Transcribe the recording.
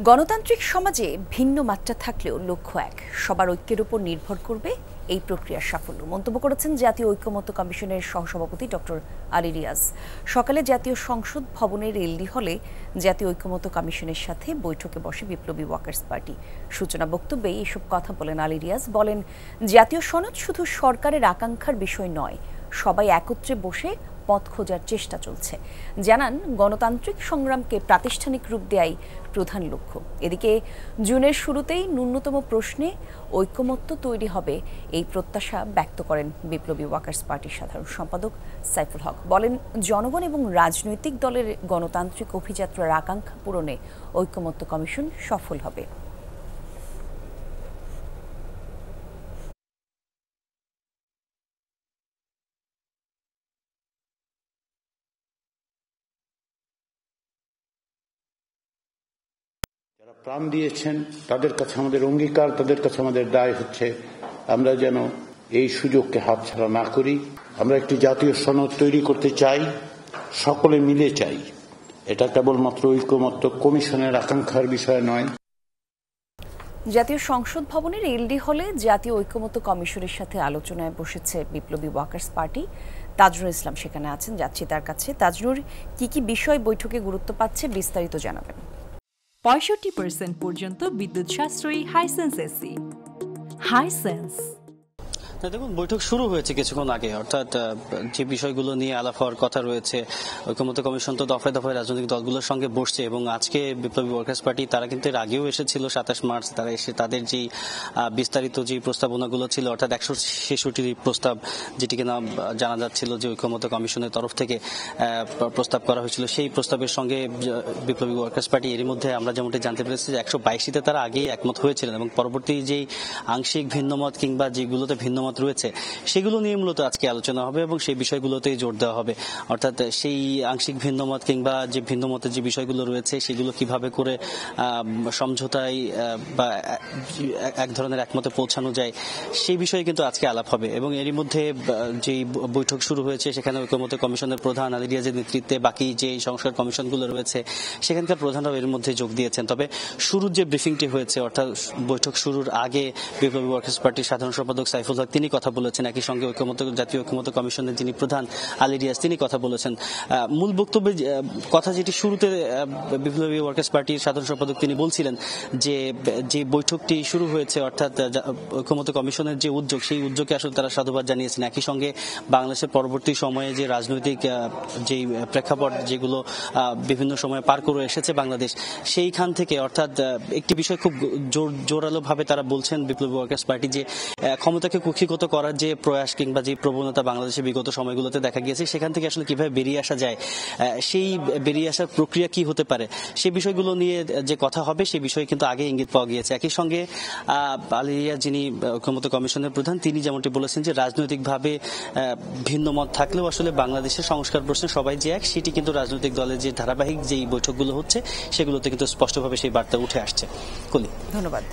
গণতান্ত্রিক সমাজে ভিন্ন মাত্রা থাকলেও লক্ষ্য এক, সবার ঐক্যের উপর নির্ভর করবে এই প্রক্রিয়ার সাফল্য মন্তব্য করেছেন জাতীয় ঐক্যমত্য কমিশনের সহসভাপতি ডক্টর আলী রিয়াজ। সকালে জাতীয় সংসদ ভবনের এলডি হলে জাতীয় ঐক্যমত্য কমিশনের সাথে বৈঠকে বসে বিপ্লবী ওয়ার্কার্স পার্টি। সূচনা বক্তব্যে এসব কথা বলেন আলী রিয়াজ। বলেন, জাতীয় সনদ শুধু সরকারের আকাঙ্ক্ষার বিষয় নয়, সবাই একত্রে বসে পথ খোঁজার চেষ্টা চলছে। জানান, গণতান্ত্রিক সংগ্রামকে প্রাতিষ্ঠানিক রূপ দেয়াই প্রধান লক্ষ্য। এদিকে জুনের শুরুতেই ন্যূনতম প্রশ্নে ঐক্যমত্য তৈরি হবে এই প্রত্যাশা ব্যক্ত করেন বিপ্লবী ওয়ার্কার্স পার্টির সাধারণ সম্পাদক সাইফুল হক। বলেন, জনগণ এবং রাজনৈতিক দলের গণতান্ত্রিক অভিযাত্রার আকাঙ্ক্ষা পূরণে ঐক্যমত্য কমিশন সফল হবে। যারা প্রাণ দিয়েছেন তাদের কাছে আমাদের অঙ্গীকার, তাদের কাছে আমাদের দায় হচ্ছে আমরা যেন এই সুযোগকে হাতছাড়া না করি। আমরা একটি জাতীয় সনদ তৈরি করতে চাই, সকলে মিলে চাই। এটা কেবলমাত্র ঐক্যমত্য কমিশনের আকাঙ্ক্ষার বিষয় নয়। জাতীয় সংসদ ভবনের এলডি হলে জাতীয় ঐক্যমত্য কমিশনের সাথে আলোচনায় বসেছে বিপ্লবী ওয়ার্কার্স পার্টি। তাজনুর ইসলাম সেখানে আছেন, যাচ্ছি তার কাছে। তাজনুর, কি বিষয় বৈঠকে গুরুত্ব পাচ্ছে বিস্তারিত জানাবেন। 65% পর্যন্ত বিদ্যুৎ সাশ্রয়ী হাইসেন্স এসি। হাইসেন্স দেখুন, বৈঠক শুরু হয়েছে কিছুক্ষণ আগে, অর্থাৎ যে বিষয়গুলো নিয়ে আলাপ হওয়ার কথা রয়েছে। ঐক্যমত্য কমিশন তো দফায় দফায় রাজনৈতিক দলগুলোর সঙ্গে বসছে এবং আজকে বিপ্লবী ওয়ার্কার্স পার্টি তারা কিন্তু এর আগেও এসেছিল। 27 মার্চ তারা এসে তাদের যে বিস্তারিত যে প্রস্তাবনাগুলো ছিল, অর্থাৎ 166টি প্রস্তাব, যেটি কিনা জানা যাচ্ছিল যে ঐক্যমত্য কমিশনের তরফ থেকে প্রস্তাব করা হয়েছিল, সেই প্রস্তাবের সঙ্গে বিপ্লবী ওয়ার্কার্স পার্টি এরই মধ্যে আমরা যেমনটি জানতে পেরেছি যে 122টিতে তারা আগেই একমত হয়েছিলেন এবং পরবর্তী যে আংশিক ভিন্নমত কিংবা যেগুলোতে ভিন্নমত রয়েছে সেগুলো নিয়ে মূলত আজকে আলোচনা হবে এবং সেই বিষয়গুলোতেই জোর দেওয়া হবে। অর্থাৎ সেই আংশিক ভিন্নমত কিংবা যে ভিন্নমতের যে বিষয়গুলো রয়েছে সেগুলো কিভাবে করে সমঝোতায় বা এক ধরনের একমতে পৌঁছানো যায়, সেই বিষয়ে কিন্তু আজকে আলাপ হবে। এবং এরই মধ্যে যে বৈঠক শুরু হয়েছে সেখানে ঐক্যমত্য কমিশনের প্রধান আলী রিয়াজের নেতৃত্বে বাকি যে সংস্কার কমিশনগুলো রয়েছে সেখানকার প্রধানরাও এর মধ্যে যোগ দিয়েছেন। তবে শুরুর যে ব্রিফিংটি হয়েছে, অর্থাৎ বৈঠক শুরুর আগে বিপ্লবী ওয়ার্কার্স পার্টির সাধারণ সম্পাদক সাইফুল হক তিনি কথা বলেছেন। একই সঙ্গে জাতীয় ঐক্যমত্য কমিশনের যিনি প্রধান আলী রিয়াজ তিনি কথা বলেছেন। মূল বক্তব্যে কথা যেটি শুরুতে বিপ্লবী ওয়ার্কার্স পার্টির সাধারণ সম্পাদক তিনি বলছিলেন যে বৈঠকটি শুরু হয়েছে, অর্থাৎ ঐক্যমত্য কমিশনের যে উদ্যোগ, সেই উদ্যোগে আসলে তারা সাধুবাদ জানিয়েছেন। একই সঙ্গে বাংলাদেশের পরবর্তী সময়ে যে রাজনৈতিক যে প্রেক্ষাপট যেগুলো বিভিন্ন সময়ে পার করে এসেছে বাংলাদেশ, সেইখান থেকে অর্থাৎ একটি বিষয় খুব জোরালো ভাবে তারা বলছেন বিপ্লবী ওয়ার্কার্স পার্টি যে ক্ষমতাকে কুক্ষিগত করার যে প্রয়াস কিংবা যে প্রবণতা বাংলাদেশে বিগত সময়গুলোতে দেখা গিয়েছে, সেখান থেকে আসলে কিভাবে বেরিয়ে আসা যায়, সেই বেরিয়ে আসার প্রক্রিয়া কি হতে পারে, সেই বিষয়গুলো নিয়ে যে কথা হবে সেই বিষয়ে কিন্তু আগে ইঙ্গিত পাওয়া গিয়েছে। একই সঙ্গে আলী রিয়াজ যিনি ঐক্যমত্য কমিশনের প্রধান তিনি যেমনটি বলেছেন যে রাজনৈতিকভাবে ভিন্ন মত থাকলেও আসলে বাংলাদেশের সংস্কার প্রশ্নে সবাই যে এক, সেটি কিন্তু রাজনৈতিক দলের যে ধারাবাহিক যেই বৈঠকগুলো হচ্ছে সেগুলোতে কিন্তু স্পষ্টভাবে সেই বার্তা উঠে আসছে। কলি, ধন্যবাদ।